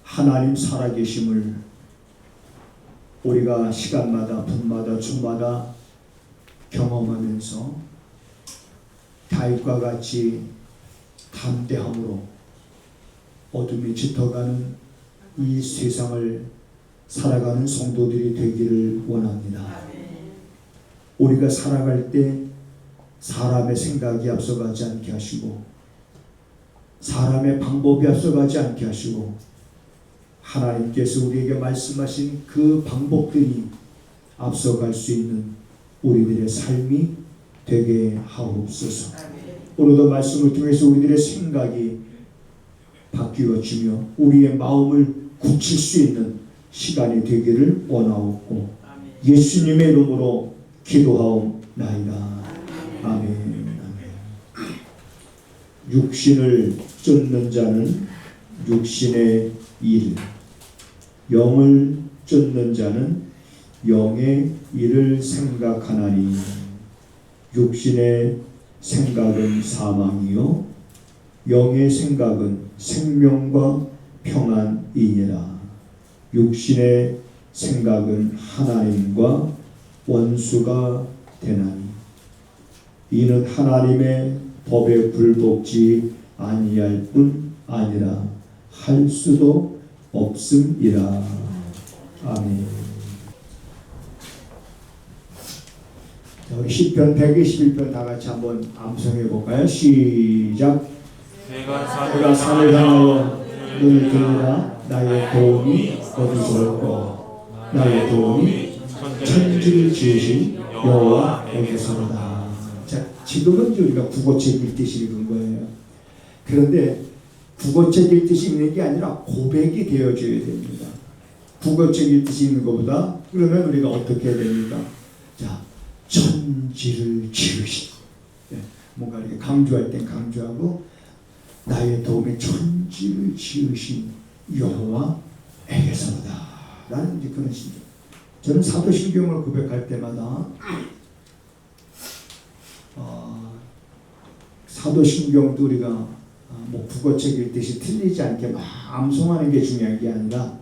하나님 살아계심을 우리가 시간마다 분마다 주마다 경험하면서 다윗과 같이 담대함으로 어둠이 짙어가는 이 세상을 살아가는 성도들이 되기를 원합니다. 우리가 살아갈 때 사람의 생각이 앞서가지 않게 하시고 사람의 방법이 앞서가지 않게 하시고 하나님께서 우리에게 말씀하신 그 방법들이 앞서갈 수 있는 우리들의 삶이 되게 하옵소서. 오늘도 말씀을 통해서 우리들의 생각이 바뀌어지며 우리의 마음을 굳힐 수 있는 시간이 되기를 원하옵고 예수님의 이름으로 기도하옵나이다. 아멘. 육신을 쫓는 자는 육신의 일, 영을 쫓는 자는 영의 일을 생각하나니 육신의 생각은 사망이요 영의 생각은 생명과 평안이니라. 육신의 생각은 하나님과 원수가 되나니 이는 하나님의 법에 불복지 아니할 뿐 아니라 할 수도 없음이라. 아멘. 자, 우리 시편 121편 다 같이 한번 암송해 볼까요? 시작. 내가 산을 향하여 눈을 들으라. 나의 도움이 어디서 올까? 나의 도움이 천지를 지으신 여호와에게서로다. 자, 지금은 우리가 국어책 읽듯이 읽은 거예요. 그런데 국어책 읽듯이 읽는 게 아니라 고백이 되어져야 됩니다. 국어책 읽듯이 읽는 것보다 그러면 우리가 어떻게 해야 됩니까? 자, 천지를 지으신, 뭔가 이렇게 강조할 땐 강조하고 나의 도움이 천지를 지으신 여호와에게서로다 라는 이제 그런 신경. 저는 사도신경을 고백할 때마다 사도신경도 우리가 뭐 국어책 읽듯이 틀리지 않게 막 암송하는 게 중요한 게 아니라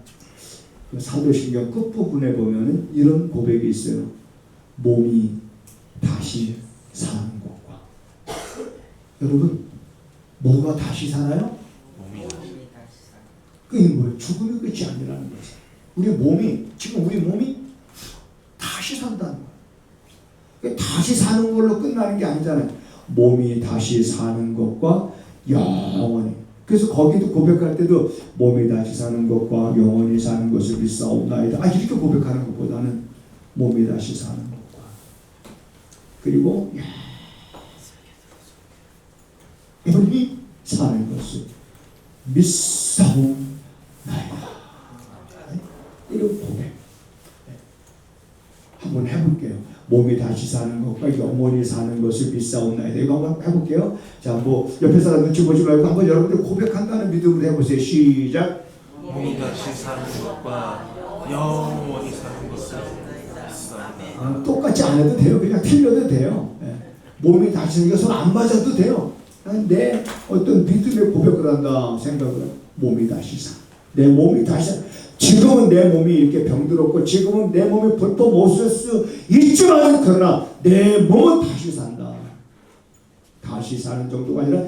그 사도신경 끝부분에 보면은 이런 고백이 있어요. 몸이 다시 사는 것과. 여러분, 뭐가 다시 살아요? 몸이 다시 살아요. 그게 뭐예요? 죽음이 끝이 아니라는 거죠. 우리 몸이, 지금 우리 몸이 다시 산다는 거예요. 다시 사는 걸로 끝나는 게 아니잖아요. 몸이 다시 사는 것과 영원히. 그래서 거기도 고백할 때도 몸이 다시 사는 것과 영원히 사는 것을 믿사옵나이다. 이렇게 고백하는 것보다는 몸이 다시 사는 것과 그리고 영원히 사는 것을 믿사옵나이다. 이런 고백 한번 해볼게요. 몸이 다시 사는 것과 영원히 사는 것을 믿사옵나이다. 이거 한번 해볼게요. 자, 뭐 옆에 사람 눈치 보지 말고 한번 여러분들 고백한다는 믿음으로 해보세요. 시작. 몸이 다시 사는 것과 영원히 사는 것을 믿사옵나이다. 똑같이 안 해도 돼요. 그냥 틀려도 돼요. 몸이 다시 사는 것은 안 맞아도 돼요. 내 어떤 믿음의 고백을 한다 생각을 해요. 몸이 다시 사. 내 몸이 다시 사. 지금은 내 몸이 이렇게 병들었고 지금은 내 몸이 불법 못 쓸 수 있지만 그러나 내 몸은 다시 산다. 다시 사는 정도가 아니라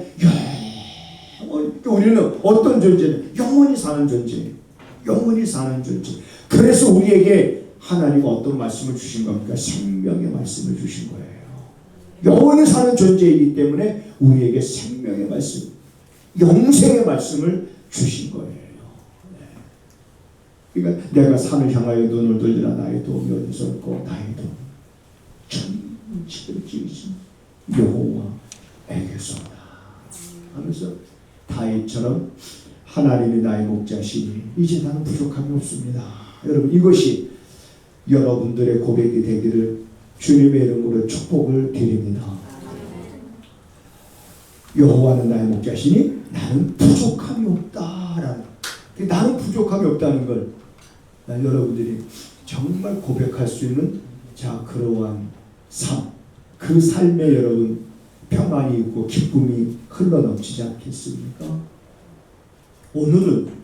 우리는 어떤 존재는 영원히 사는 존재. 영원히 사는 존재. 그래서 우리에게 하나님은 어떤 말씀을 주신 겁니까? 생명의 말씀을 주신 거예요. 영원히 사는 존재이기 때문에 우리에게 생명의 말씀, 영생의 말씀을 주신 거예요. 그러니까 내가 산을 향하여 눈을 돌리라. 나의 도움이 어디서 올까? 나의 도움 천지를 지으신 여호와에게서다 하면서 다윗처럼 하나님이 나의 목자시니 이제 나는 부족함이 없습니다. 여러분, 이것이 여러분들의 고백이 되기를 주님의 이름으로 축복을 드립니다. 여호와는 나의 목자시니 나는 부족함이 없다라는, 나는 부족함이 없다는 걸 여러분들이 정말 고백할 수 있는, 자, 그러한 삶, 그 삶에 여러분 평안이 있고 기쁨이 흘러넘치지 않겠습니까? 오늘은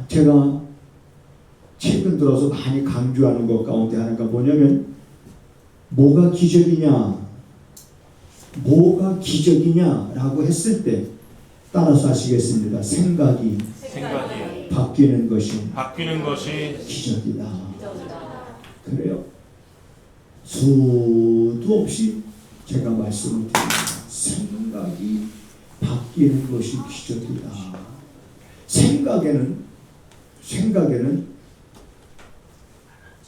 제가 최근 들어서 많이 강조하는 것 가운데 하나가 뭐냐면 뭐가 기적이냐 라고 했을 때 따라서 하시겠습니다. 생각이 바뀌는 것이 기적이다. 그래요. 수도 없이 제가 말씀을 드립니다. 생각이 바뀌는 것이 기적이다. 생각에는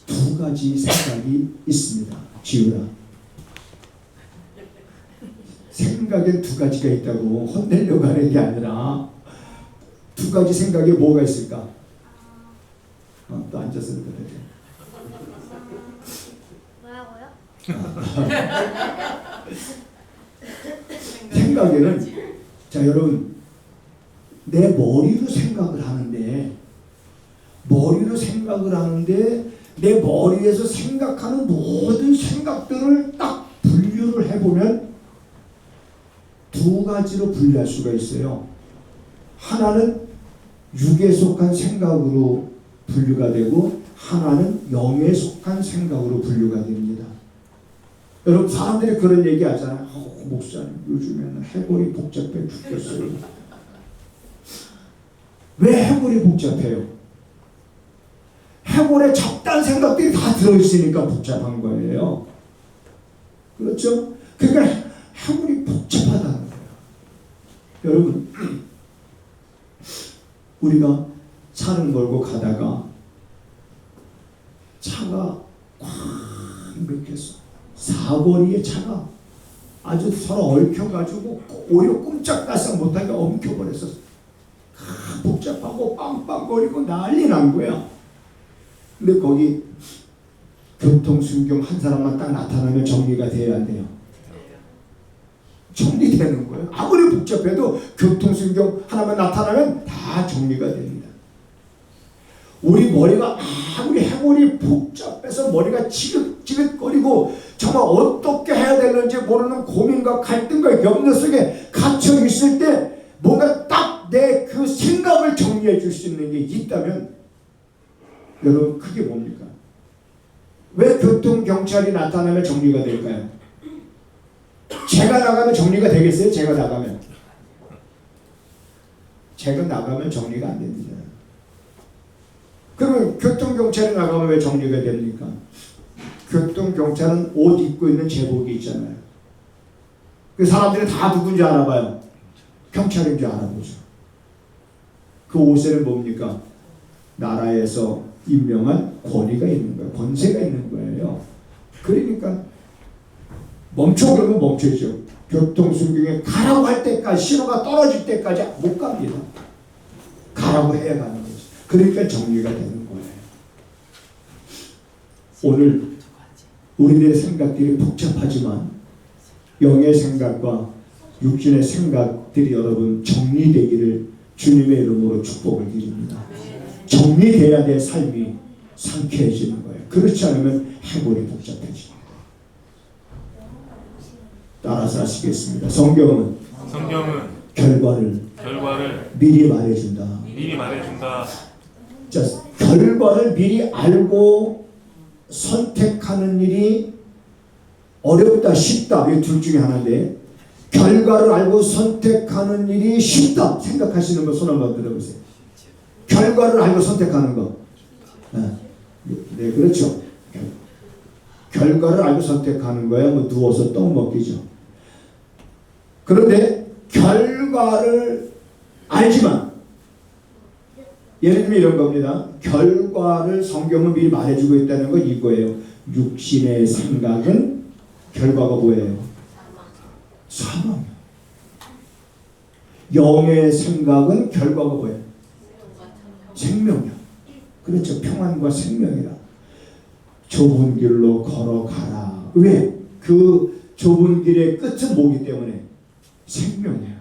두 가지 생각이 있습니다. 지우라. 생각엔 두 가지가 있다고 혼내려고 하는 게 아니라 두 가지 생각에 뭐가 있을까? 또 앉아서 그래야 돼. 생각에는 자 여러분 내 머리로 생각을 하는데 내 머리에서 생각하는 모든 생각들을 딱 분류를 해보면 두 가지로 분류할 수가 있어요. 하나는 육에 속한 생각으로 분류가 되고 하나는 영에 속한 생각으로 분류가 됩니다. 여러분 사람들이 그런 얘기 하잖아요. 목사님 요즘에는 해골이 복잡해 죽겠어요. 왜 해골이 복잡해요? 해골에 잡다한 생각들이 다 들어있으니까 복잡한 거예요. 그렇죠? 그러니까 해골이 복잡하다는 거예요. 여러분 우리가 차를 몰고 가다가 차가 꽉 막혀서 사거리에 차가 아주 서로 얽혀가지고 오히려 꼼짝달싹 못하게 엉켜버려서 복잡하고 빵빵거리고 난리 난 거야. 근데 거기 교통순경 한 사람만 딱 나타나면 정리가 돼야 안 돼요? 정리되는 거예요. 아무리 복잡해도 교통순경 하나만 나타나면 다 정리가 됩니다. 우리 머리가 아무리 해골이 복잡해서 머리가 지긋지긋거리고 정말 어떻게 해야 되는지 모르는 고민과 갈등과 염려 속에 갇혀 있을 때 뭔가 딱 내 그 생각을 정리해 줄 수 있는 게 있다면 여러분 그게 뭡니까? 왜 교통경찰이 나타나면 정리가 될까요? 제가 나가면 정리가 되겠어요? 제가 나가면 정리가 안 됩니다. 그러면 교통경찰이 나가면 왜 정리가 됩니까? 교통경찰은 옷 입고 있는 제복이 있잖아요. 그 사람들이 다 누군지 알아봐요. 경찰인 줄 알아보죠. 그 옷에는 뭡니까? 나라에서 임명한 권위가 있는 거예요. 권세가 있는 거예요. 그러니까 멈춰 그러면 멈춰죠. 교통순경에 가라고 할 때까지 신호가 떨어질 때까지 못 갑니다. 가라고 해야 가는 거죠. 그러니까 정리가 되는 거예요. 오늘 우리들의 생각들이 복잡하지만 영의 생각과 육신의 생각들이 여러분 정리되기를 주님의 이름으로 축복을 드립니다. 정리돼야 내 삶이 상쾌해지는 거예요. 그렇지 않으면 해골이 복잡해집니다. 따라서 하시겠습니다. 성경은 결과를 미리 말해준다. 자, 결과를 미리 알고 선택하는 일이 어렵다, 쉽다. 이 둘 중에 하나인데 결과를 알고 선택하는 일이 쉽다 생각하시는 분 손 한번 들어보세요. 결과를 알고 선택하는 거. 네, 그렇죠. 결과를 알고 선택하는 거야. 뭐 누워서 떡 먹기죠. 그런데 결과를 알지만 예를 들면 이런 겁니다. 결과를 성경은 미리 말해주고 있다는 건 이거예요. 육신의 생각은 결과가 뭐예요? 사망. 영의 생각은 결과가 뭐예요? 생명이야. 그렇죠. 평안과 생명이라. 좁은 길로 걸어가라. 왜? 그 좁은 길의 끝은 뭐기 때문에? 생명이야.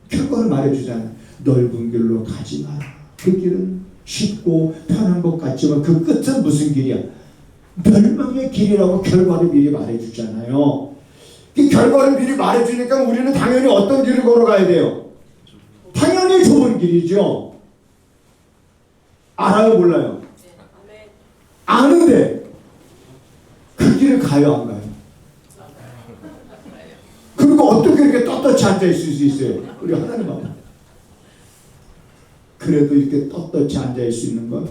결과를 말해주잖아. 넓은 길로 가지 마라. 그 길은 쉽고 편한 것 같지만 그 끝은 무슨 길이야? 멸망의 길이라고 결과를 미리 말해주잖아요. 그 결과를 미리 말해주니까 우리는 당연히 어떤 길을 걸어가야 돼요? 굉장히 좁은 길이죠. 알아요, 몰라요? 아는데 그 길을 가요, 안 가요? 그리고 어떻게 이렇게 떳떳이 앉아있을 수 있어요? 우리 하나님 앞에. 그래도 이렇게 떳떳이 앉아있을 수 있는 건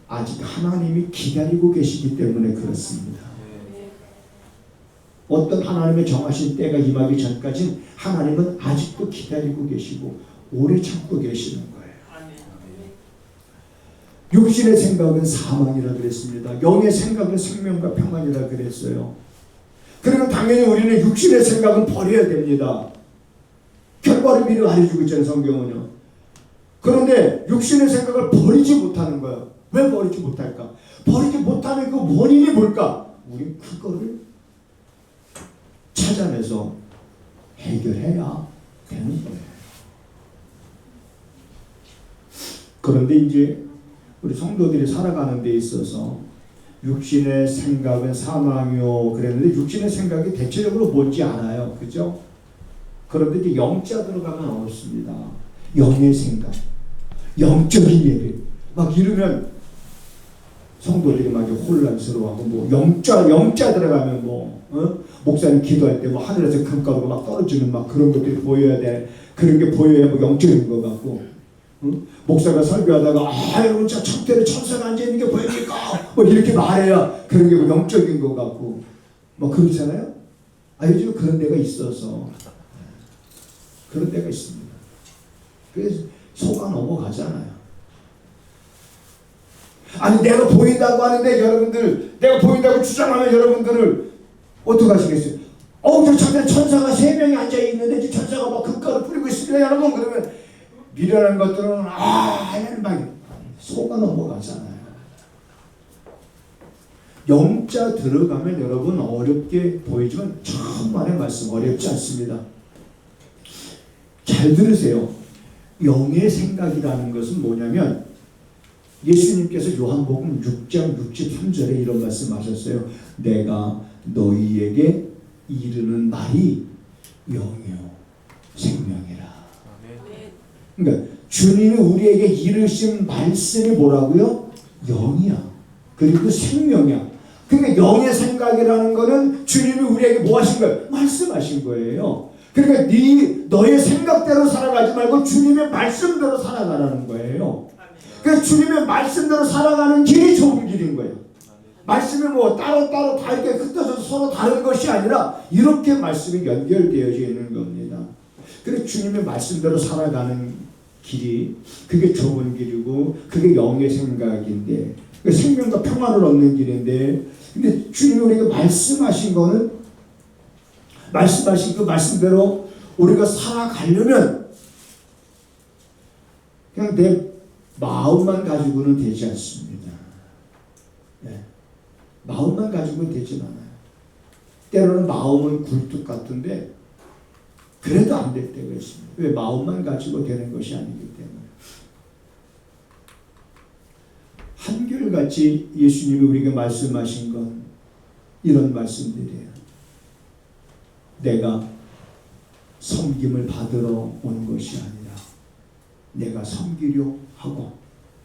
아직 하나님이 기다리고 계시기 때문에 그렇습니다. 어떤 하나님의 정하신 때가 임하기 전까지는 하나님은 아직도 기다리고 계시고 오래 참고 계시는 거예요. 육신의 생각은 사망이라 그랬습니다. 영의 생각은 생명과 평안이라 그랬어요. 그러면 당연히 우리는 육신의 생각은 버려야 됩니다. 결과를 미리 말해주고 있잖아요, 성경은요. 그런데 육신의 생각을 버리지 못하는 거예요. 왜 버리지 못할까? 버리지 못하는 그 원인이 뭘까? 우리 그거를 찾아내서 해결해야 되는 거예요. 그런데 이제 우리 성도들이 살아가는 데 있어서 육신의 생각은 사망이요 그랬는데 육신의 생각이 대체적으로 뭔지 알아요. 그죠? 그런데 이제 영자 들어가면 어렵습니다. 영의 생각, 영적인 얘기 막 이러면 성도들이 막 혼란스러워하고 뭐 영자 들어가면 목사님 기도할 때 뭐 하늘에서 금가루가 막 떨어지는 막 그런 것들이 보여야 돼. 그런 게 보여야 뭐 영적인 것 같고, 목사가 설교하다가 여러분 저 척대에 천사가 앉아 있는 게 보입니까? 뭐 이렇게 말해야 그런 게 뭐 영적인 것 같고 뭐 그렇잖아요. 요즘 그런 데가 있어서 그런 데가 있습니다. 그래서 속아 넘어가잖아요. 아니 내가 보인다고 하는데 여러분들 내가 보인다고 주장하면 여러분들을 어떡하시겠어요? 저 천에 천사가 3명이 앉아있는데 저 천사가 막 금가루 뿌리고 있습니다 여러분. 그러면 미련한 것들은 하나님 막 속아 넘어가잖아요. 영자 들어가면 여러분 어렵게 보이지만 천만의 말씀 어렵지 않습니다. 잘 들으세요. 영의 생각이라는 것은 뭐냐면 예수님께서 요한복음 6장 63절에 이런 말씀하셨어요. 내가 너희에게 이르는 말이 영이요 생명이라. 그러니까 주님이 우리에게 이르신 말씀이 뭐라고요? 영이야. 그리고 생명이야. 그러니까 영의 생각이라는 거는 주님이 우리에게 뭐 하신 거예요? 말씀하신 거예요. 그러니까 너의 생각대로 살아가지 말고 주님의 말씀대로 살아가라는 거예요. 그러니까 주님의 말씀대로 살아가는 길이 좁은 길인 거예요. 말씀이 뭐 따로따로 다 이렇게 흩어져서 서로 다른 것이 아니라 이렇게 말씀이 연결되어져 있는 겁니다. 그래서 주님의 말씀대로 살아가는 길이 그게 좁은 길이고 그게 영의 생각인데 그러니까 생명과 평안을 얻는 길인데 근데 주님이 우리에게 말씀하신 거는 말씀하신 그 말씀대로 우리가 살아가려면 그냥 내 마음만 가지고는 되지 않습니다. 마음만 가지고는 되지 않아요. 때로는 마음은 굴뚝 같은데 그래도 안 될 때가 있습니다. 왜? 마음만 가지고 되는 것이 아니기 때문에. 한결같이 예수님이 우리에게 말씀하신 건 이런 말씀들이에요. 내가 섬김을 받으러 온 것이 아니라 내가 섬기려 하고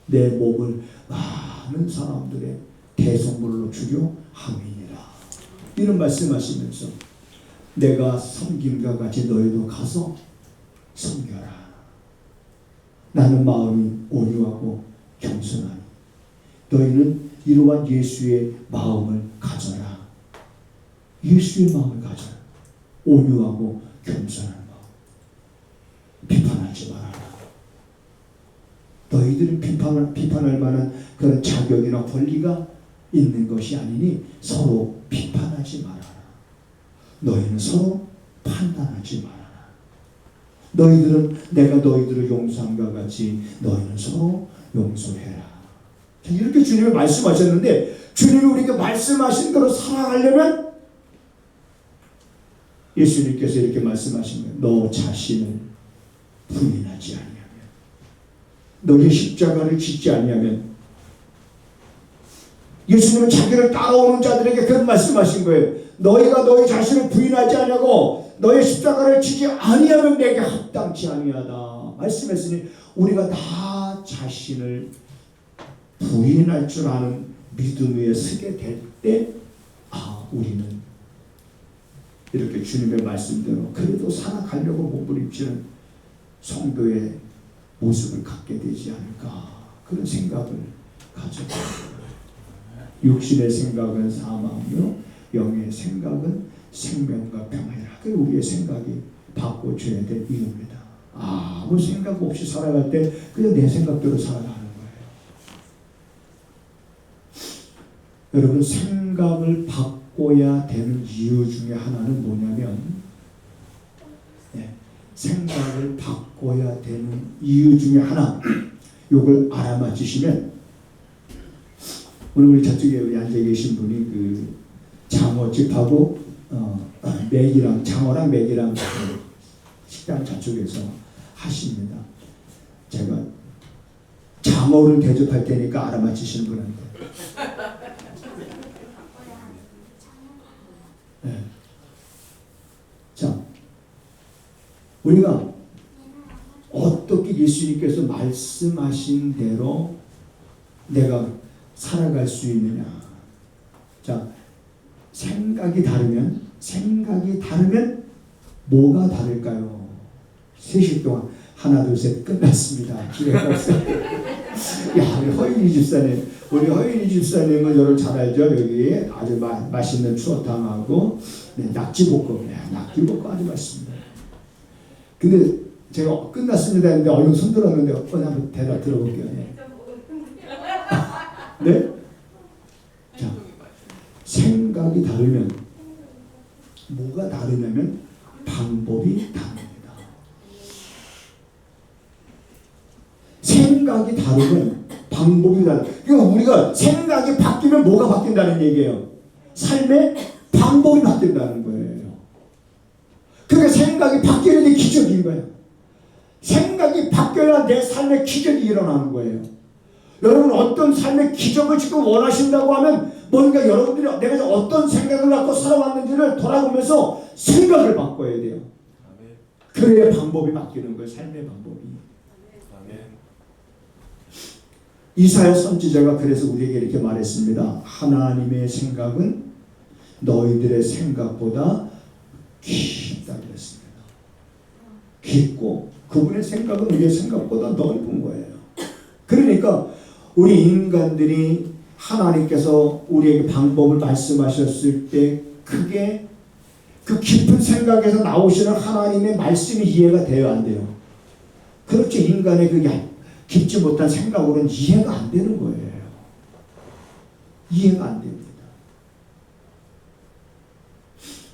내 몸을 많은 사람들의 대성물로 주려 함이니라. 이런 말씀하시면서 내가 섬김과 같이 너희도 가서 섬겨라. 나는 마음이 온유하고 겸손하니 너희는 이러한 예수의 마음을 가져라. 예수의 마음을 가져라. 온유하고 겸손한 마음. 비판하지 말아라. 너희들은 비판할 만한 그런 자격이나 권리가 있는 것이 아니니 서로 비판하지 말아라. 너희는 서로 판단하지 말아라. 너희들은 내가 너희들을 용서함과 같이 너희는 서로 용서해라. 이렇게 주님이 말씀하셨는데 주님이 우리에게 말씀하신 대로 살아가려면 예수님께서 이렇게 말씀하신 거예요. 너 자신을 부인하지 아니하면 너의 십자가를 짓지 아니하면 예수님은 자기를 따라오는 자들에게 그런 말씀하신 거예요. 너희가 너희 자신을 부인하지 않냐고 너의 십자가를 지지 아니하면 내게 합당치 아니하다 말씀했으니 우리가 다 자신을 부인할 줄 아는 믿음 위에 서게 될 때 우리는 이렇게 주님의 말씀대로 그래도 살아가려고 몸부림치는 성도의 모습을 갖게 되지 않을까 그런 생각을 가져요. 육신의 생각은 사망이요 영의 생각은 생명과 평안이라. 그 우리의 생각이 바꿔줘야 될 이유입니다. 아무 생각 없이 살아갈 때 그냥 내 생각대로 살아가는 거예요. 여러분 생각을 바꿔야 되는 이유 중에 하나는 뭐냐면 생각을 바꿔야 되는 이유 중에 하나 요걸 알아맞히시면 오늘 우리 저쪽에 우리 앉아 계신 분이 그 장어집하고 맥이랑 장어랑 맥이랑 그 식당 저쪽에서 하십니다. 제가 장어를 대접할 테니까 알아맞히시는 분한테. 네. 자, 우리가 어떻게 예수님께서 말씀하신 대로 내가 살아갈 수 있느냐. 자, 생각이 다르면 뭐가 다를까요? 3시 동안 하나 둘 셋 끝났습니다. 기회가 없어요. 야, 우리 허인이 집사님은 여러분 잘 알죠? 여기 아주 맛있는 추어탕하고 낙지볶음. 낙지볶음 아주 맛있습니다. 근데 제가 끝났습니다 했는데 얼른 손 들었는데 한번 대답 들어볼게요. 네? 자, 생각이 다르면 뭐가 다르냐면 방법이 다릅니다. 생각이 다르면 방법이 다르다. 그러니까 우리가 생각이 바뀌면 뭐가 바뀐다는 얘기예요. 삶의 방법이 바뀐다는 거예요. 그러니까 생각이 바뀌는 게 기적인 거예요. 생각이 바뀌어야 내 삶의 기적이 일어나는 거예요. 여러분 어떤 삶의 기적을 지금 원하신다고 하면 뭔가 여러분들이 내가 어떤 생각을 갖고 살아왔는지를 돌아보면서 생각을 바꿔야 돼요. 그래야 방법이 바뀌는 거예요. 삶의 방법이. 이사야 선지자가 그래서 우리에게 이렇게 말했습니다. 하나님의 생각은 너희들의 생각보다 깊다 그랬습니다. 깊고 그분의 생각은 우리의 생각보다 넓은 거예요. 그러니까 우리 인간들이 하나님께서 우리에게 방법을 말씀하셨을 때 그게 그 깊은 생각에서 나오시는 하나님의 말씀이 이해가 돼요, 안 돼요? 그렇죠. 인간의 그 깊지 못한 생각으로는 이해가 안 되는 거예요. 이해가 안 됩니다.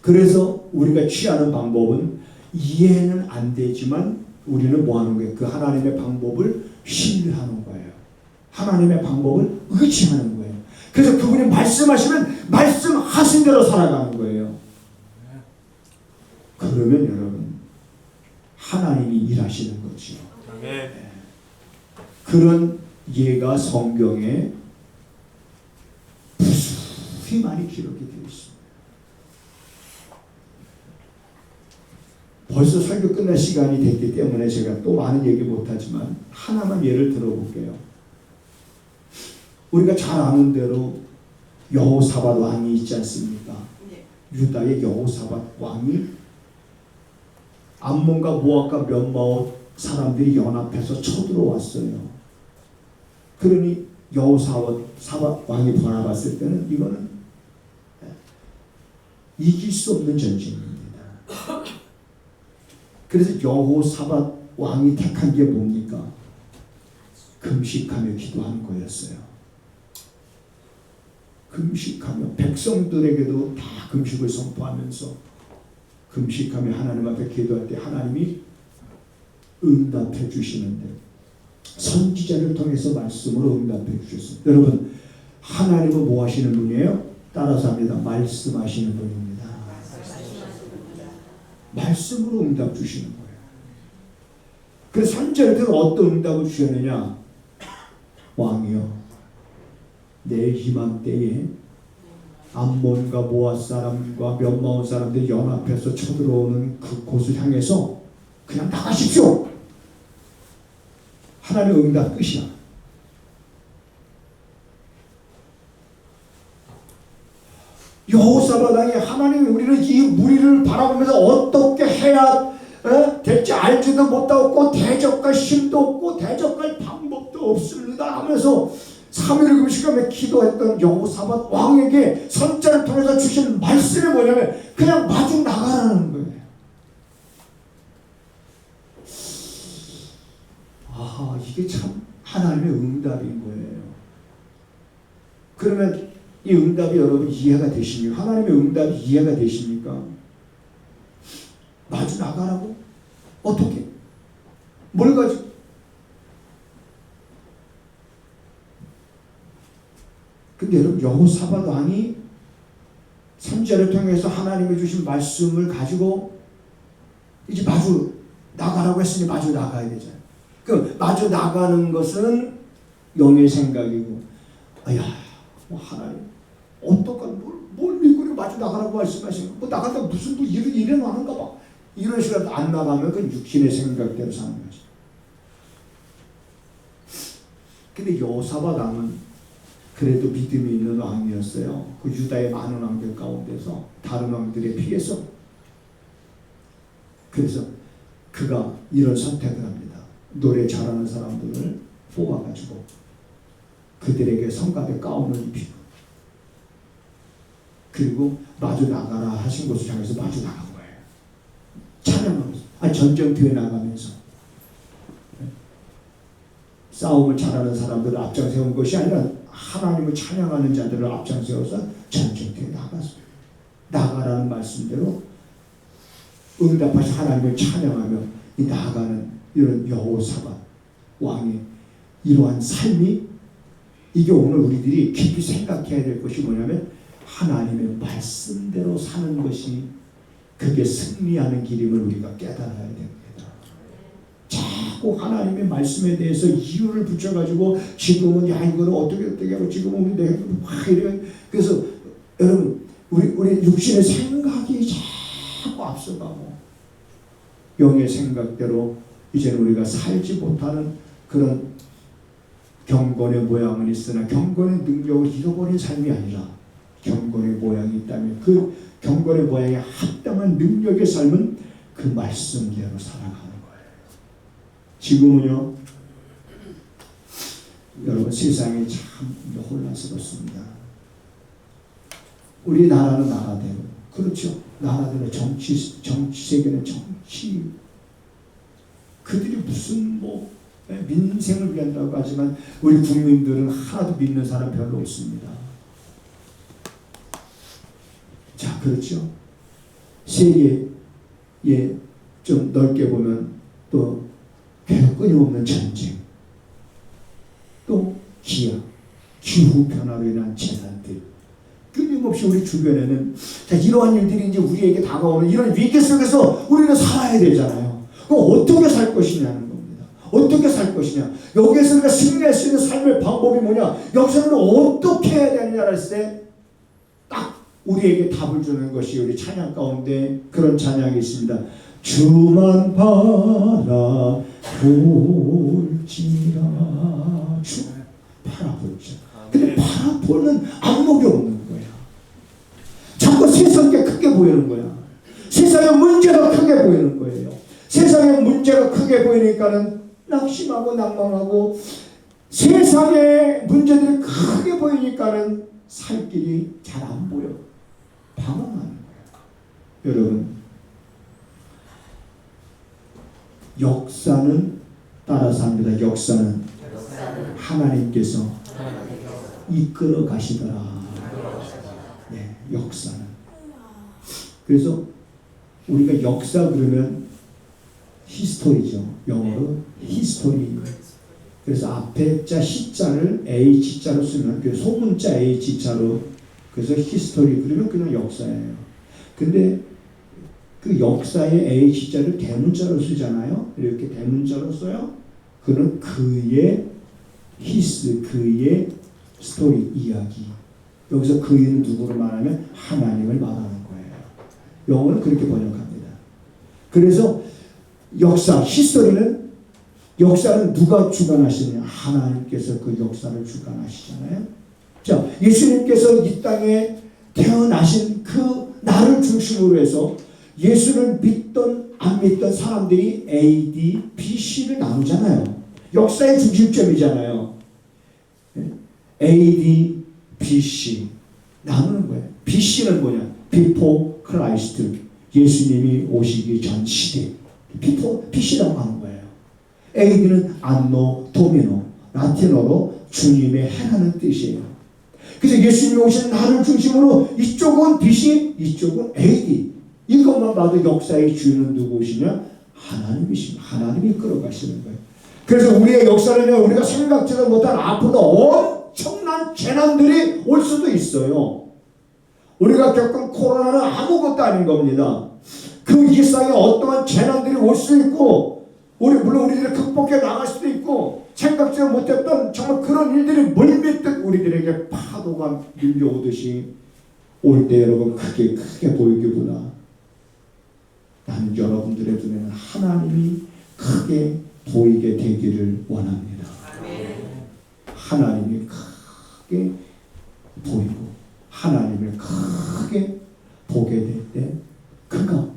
그래서 우리가 취하는 방법은 이해는 안 되지만 우리는 뭐 하는 거예요? 그 하나님의 방법을 신뢰하는 거예요. 하나님의 방법을 의지하는 거예요. 그래서 그분이 말씀하시면 말씀하신 대로 살아가는 거예요. 그러면 여러분 하나님이 일하시는 거죠. 그런 예가 성경에 무수히 많이 기록이 되어 있습니다. 벌써 설교 끝날 시간이 됐기 때문에 제가 또 많은 얘기 못하지만 하나만 예를 들어볼게요. 우리가 잘 아는 대로 여호사밧 왕이 있지 않습니까? 유다의 여호사밧 왕이 암몬과 모압과 면마옷 사람들이 연합해서 쳐들어왔어요. 그러니 여호사밧 왕이 바라봤을 때는 이거는 이길 수 없는 전쟁입니다. 그래서 여호사밧 왕이 택한 게 뭡니까? 금식하며 기도하는 거였어요. 금식하며 백성들에게도 다 금식을 선포하면서 금식하며 하나님 앞에 기도할 때 하나님이 응답해 주시는데 선지자를 통해서 말씀으로 응답해 주셨습니다. 여러분 하나님은 뭐 하시는 분이에요? 따라서 합니다. 말씀하시는 분입니다. 말씀으로 응답 주시는 거예요. 그래서 3절에 어떤 응답을 주셨느냐? 왕이여 내 희망 때에 암몬과 모압 사람과 몇마온 사람들이 연합해서 쳐들어오는 그곳을 향해서 그냥 나가십시오. 하나님의 응답 끝이야. 여호사밧 왕이 하나님 우리는 이 무리를 바라보면서 어떻게 해야 될지 알지도 못하고 대적할 힘도 없고 대적할 방법도 없습니다 하면서 3일을 금식하며 기도했던 여호사밧 왕에게 선자를 통해서 주신 말씀이 뭐냐면 그냥 마주 나가라는 거예요. 아, 이게 참 하나님의 응답인 거예요. 그러면 이 응답이 여러분 이해가 되십니까? 하나님의 응답이 이해가 되십니까? 마주 나가라고? 어떻게? 뭘 가지고? 근데 여러분 여호사밧 왕이 선지자를 통해서 하나님이 주신 말씀을 가지고 이제 마주 나가라고 했으니 마주 나가야 되잖아요. 그 마주 나가는 것은 영의 생각이고, 아야, 뭐 하나님 어떡한 뭘 믿고 마주 나가라고 말씀하시는 거? 뭐 나가다 무슨 뭐 일이 일어나는가 봐. 이런 식으로 안 나가면 그 육신의 생각대로 사는 거죠. 근데 여호사밧 왕은 그래도 믿음이 있는 왕이었어요. 그 유다의 많은 왕들 가운데서 다른 왕들에 비해서. 그래서 그가 이런 선택을 합니다. 노래 잘하는 사람들을 뽑아가지고 그들에게 성갑의 가운을 입히고 그리고 마주 나가라 하신 곳을 향해서 마주 나간 거예요. 찬양하면서, 전쟁터에 나가면서 싸움을 잘하는 사람들을 앞장세운 것이 아니라 하나님을 찬양하는 자들을 앞장세워서 전쟁터에 나갔어요. 나가라는 말씀대로 응답하신 하나님을 찬양하며 이 나아가는 이런 여호사밧 왕의 이러한 삶이, 이게 오늘 우리들이 깊이 생각해야 될 것이 뭐냐면 하나님의 말씀대로 사는 것이 그게 승리하는 길임을 우리가 깨달아야 됩니다. 자꾸 하나님의 말씀에 대해서 이유를 붙여가지고 지금은 야 이거는 어떻게 하고 지금은 내가 막 이래. 그래서 여러분 우리 육신의 생각이 자꾸 앞서가고 영의 생각대로 이제는 우리가 살지 못하는 그런 경건의 모양은 있으나 경건의 능력을 잃어버린 삶이 아니라 경건의 모양이 있다면 그 경건의 모양에 합당한 능력의 삶은 그 말씀대로 살아가는 거예요. 지금은요, 여러분 세상이 참 혼란스럽습니다. 우리 나라는 나라대로, 그렇죠. 나라대로 정치 세계는 정치, 그들이 무슨 뭐 민생을 위한다고 하지만 우리 국민들은 하나도 믿는 사람 별로 없습니다. 자, 그렇죠. 세계에 좀 넓게 보면 또 계속 끊임없는 전쟁, 또 기아, 기후 변화로 인한 재난들, 끊임없이 우리 주변에는 자, 이러한 일들이 이제 우리에게 다가오는 이런 위기 속에서 우리는 살아야 되잖아요. 그럼 어떻게 살 것이냐는 겁니다. 어떻게 살 것이냐. 여기에서 우리가 승리할 수 있는 삶의 방법이 뭐냐. 여기서 우리는 어떻게 해야 되느냐를 했을 때 딱 우리에게 답을 주는 것이 우리 찬양 가운데 그런 찬양이 있습니다. 주만 바라볼지라. 주 바라볼지라. 근데 바라보는 안목이 없는 거야. 자꾸 세상이 크게 보이는 거야. 세상의 문제가 크게 보이는 거예요. 세상의 문제가 크게 보이니까는 낙심하고 낭망하고 세상의 문제들이 크게 보이니까는 살 길이 잘 안 보여. 방황하는 거예요. 여러분, 역사는 따라서 합니다. 역사는 하나님께서 이끌어 가시더라. 네, 역사는. 그래서 우리가 역사 그러면 히스토리죠. 영어로 히스토리. 그래서 앞에 자 H자를 H자로 쓰면 그 소문자 H자로, 그래서 히스토리 그러면 그냥 역사예요. 근데 그 역사의 H자를 대문자로 쓰잖아요. 이렇게 대문자로 써요. 그는 그의 히스, 그의 스토리, 이야기. 여기서 그 이는 누구를 말하면 하나님을 말하는 거예요. 영어는 그렇게 번역합니다. 그래서 역사는 누가 주관하시느냐? 하나님께서 그 역사를 주관하시잖아요. 자, 예수님께서 이 땅에 태어나신 그 날을 중심으로 해서 예수를 믿던 안 믿던 사람들이 AD, BC를 나누잖아요. 역사의 중심점이잖아요. AD, BC 나누는 거예요. BC는 뭐냐? Before Christ, 예수님이 오시기 전 시대. BC라고 하는 거예요. AD는 안노 도미노, 라틴어로 주님의 해라는 뜻이에요. 그래서 예수님이 오신 날을 중심으로 이쪽은 BC, 이쪽은 AD. 이것만 봐도 역사의 주인은 누구시냐? 하나님이십니다. 하나님이 끌어가시는 거예요. 그래서 우리의 역사는요, 우리가 생각지도 못한 앞으로 엄청난 재난들이 올 수도 있어요. 우리가 겪은 코로나는 아무것도 아닌 겁니다. 그 일상에 어떠한 재난들이 올 수 있고, 물론 우리들이 극복해 나갈 수도 있고, 생각지도 못했던 정말 그런 일들이 물밀듯 우리들에게 파도가 밀려오듯이 올 때 여러분 크게 보이기보다 나는 여러분들의 눈에는 하나님이 크게 보이게 되기를 원합니다. 하나님이 크게 보이고 하나님을 크게 보게 될 때 그가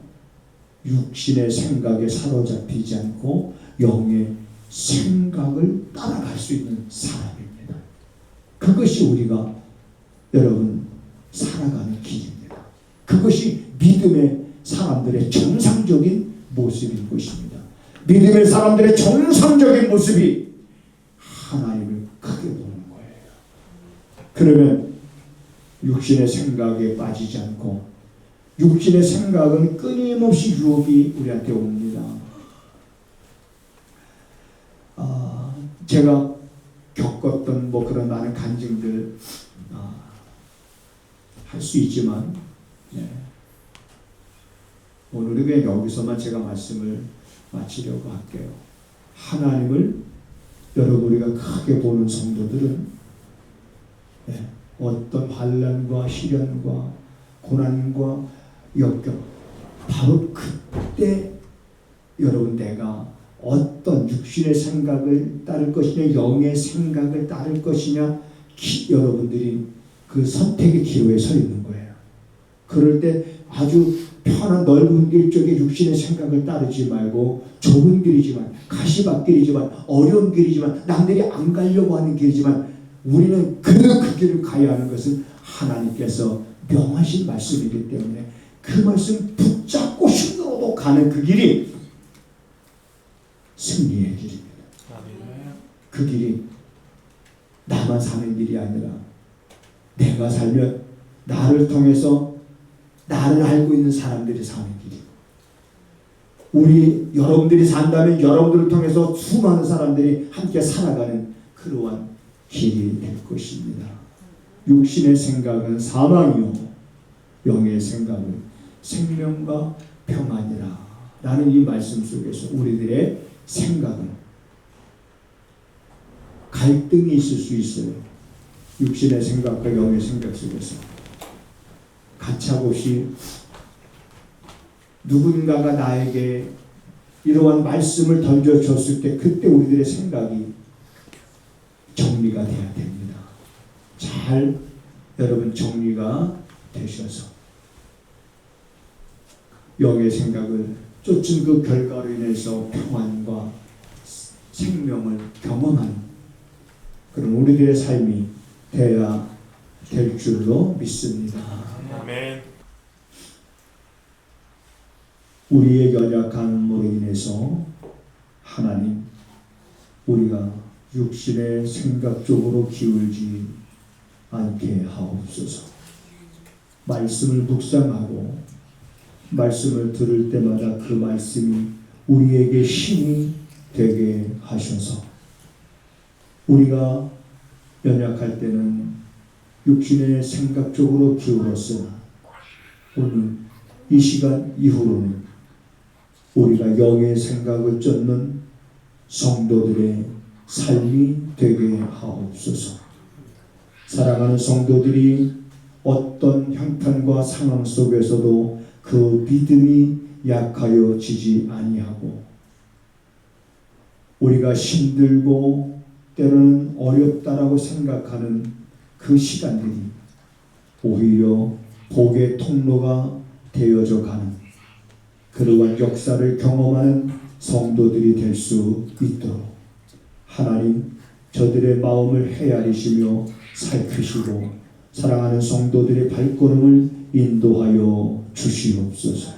육신의 생각에 사로잡히지 않고 영의 생각을 따라갈 수 있는 사람입니다. 그것이 우리가 여러분 살아가는 길입니다. 그것이 믿음의 사람들의 정상적인 모습인 것입니다. 믿음의 사람들의 정상적인 모습이 하나님을 크게 보는 거예요. 그러면 육신의 생각에 빠지지 않고, 육신의 생각은 끊임없이 유혹이 우리한테 옵니다. 제가 겪었던 그런 많은 간증들 할 수 있지만, 오늘은 그냥 여기서만 제가 말씀을 마치려고 할게요. 하나님을 여러분 우리가 크게 보는 성도들은 어떤 환난과 시련과 고난과 역경, 바로 그때 여러분 내가 어떤 육신의 생각을 따를 것이냐 영의 생각을 따를 것이냐 여러분들이 그 선택의 기로에 서 있는 거예요. 그럴 때 아주 편한 넓은 길 쪽에 육신의 생각을 따르지 말고, 좁은 길이지만 가시밭길이지만 어려운 길이지만 남들이 안 가려고 하는 길이지만 우리는 그 길을 가야 하는 것은 하나님께서 명하신 말씀이기 때문에 그 말씀 붙잡고 힘들어도 가는 그 길이 승리의 길입니다. 그 길이 나만 사는 길이 아니라 내가 살면 나를 통해서 나를 알고 있는 사람들이 사는 길이고, 여러분들이 산다면 여러분들을 통해서 수많은 사람들이 함께 살아가는 그러한 길이 될 것입니다. 육신의 생각은 사망이요 영의 생각은 생명과 평안이라 라는 이 말씀 속에서 우리들의 생각은 갈등이 있을 수 있어요. 육신의 생각과 영의 생각 속에서 가차없이 누군가가 나에게 이러한 말씀을 던져줬을 때 그때 우리들의 생각이 정리가 돼야 됩니다. 잘 여러분 정리가 되셔서 영의 생각을 쫓은 그 결과로 인해서 평안과 생명을 경험하는 그런 우리들의 삶이 돼야 될 줄로 믿습니다. 아멘. 우리의 연약함으로 인해서 하나님 우리가 육신의 생각 쪽으로 기울지 않게 하옵소서. 말씀을 묵상하고 말씀을 들을 때마다 그 말씀이 우리에게 힘이 되게 하셔서 우리가 연약할 때는 육신의 생각 쪽으로 기울었으나 오늘 이 시간 이후로는 우리가 영의 생각을 쫓는 성도들의 삶이 되게 하옵소서. 사랑하는 성도들이 어떤 형편과 상황 속에서도 그 믿음이 약하여 지지 아니하고 우리가 힘들고 때로는 어렵다라고 생각하는 그 시간들이 오히려 복의 통로가 되어져 가는 그러한 역사를 경험하는 성도들이 될 수 있도록 하나님 저들의 마음을 헤아리시며 살피시고 사랑하는 성도들의 발걸음을 인도하여 주시옵소서.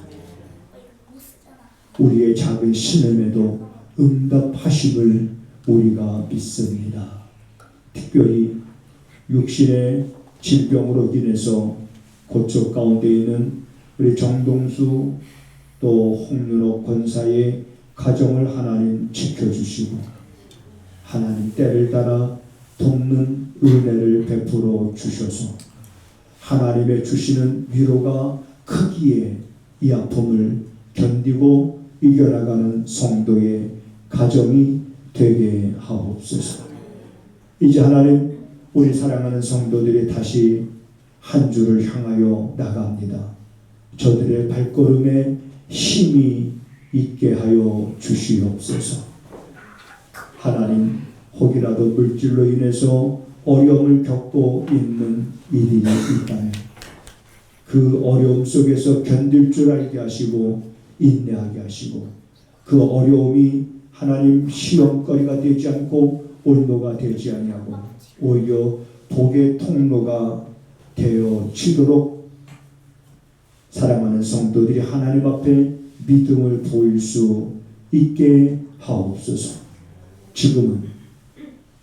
우리의 작은 신음에도 응답하심을 우리가 믿습니다. 특별히 육신의 질병으로 인해서 고쪽 가운데 있는 우리 정동수 또 홍윤옥 권사의 가정을 하나님 지켜주시고 하나님 때를 따라 돕는 은혜를 베풀어 주셔서 하나님의 주시는 위로가 크기에 이 아픔을 견디고 이겨나가는 성도의 가정이 되게 하옵소서. 이제 하나님 우리 사랑하는 성도들이 다시 한 주를 향하여 나갑니다. 저들의 발걸음에 힘이 있게 하여 주시옵소서. 하나님 혹이라도 물질로 인해서 어려움을 겪고 있는 일이 있다면 그 어려움 속에서 견딜 줄 알게 하시고 인내하게 하시고 그 어려움이 하나님 시험거리가 되지 않고 올무가 되지 아니하고 오히려 복의 통로가 되어지도록 사랑하는 성도들이 하나님 앞에 믿음을 보일 수 있게 하옵소서. 지금은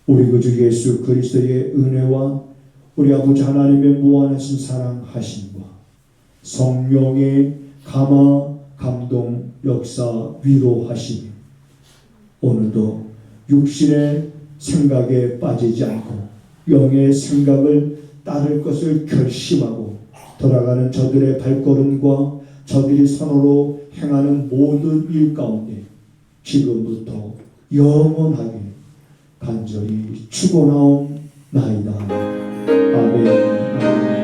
우리 구주 예수 그리스도의 은혜와 우리 아버지 하나님의 무한하신 사랑하심과 성령의 감화 감동 역사 위로하심이 오늘도 육신의 생각에 빠지지 않고 영의 생각을 따를 것을 결심하고 돌아가는 저들의 발걸음과 저들이 선호로 행하는 모든 일 가운데 지금부터 영원하게 간절히 축원하옵나이다. 아멘. 아멘.